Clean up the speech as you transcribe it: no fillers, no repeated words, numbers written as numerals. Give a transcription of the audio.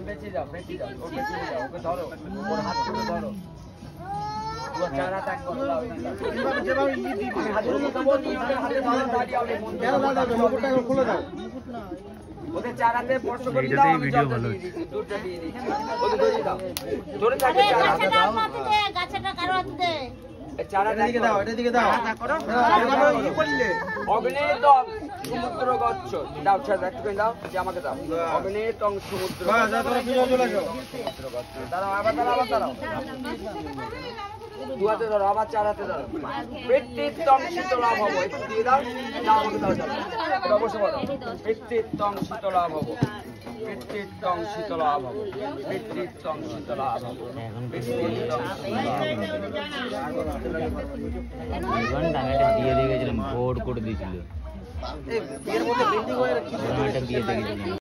বেঁচে যাও বেঁচে যাও ও বেঁচে যাও ওকে ধরো ওর হাত ধরে ধরো ওর চারা ত্যাগ করো দাও যেভাবে হাতে ধরো দাঁড়িয়ে হবে মুকুটটা খুলে দাও ওদের চারাতে স্পর্শ করে দাও আমি জলটা দিয়ে দিচ্ছি দুধটা দিয়ে দিচ্ছি ওদের ধরে দাও ধরে থাকবে গাছটা কারো হাতে চারাটা দিকে দাও এটা দিকে দাও করো কি বললে অগ্নিতং সমুদ্র গচ্ছ দাও ছাড় একটু দাও যে আমাকে দাও অগ্নিতং সমুদ্র সমুদ্র গচ্ছ দাঁড়াও আবার দাঁড়াও দুয়াতে ধরো আবার চারাতে ধরো পেট্টিতং শীতলা ভব একটু দিয়ে দাও দাও আমাকে দাও এটা অবশ্যই বলো পেট্টিতং শীতলা ভব পেট্টিতং শীতলা ভব পেট্টিতং শীতলা ভব পেট্টিতং দিয়ে দিয়ে গেছিলাম ভোট করে দিয়েছিল।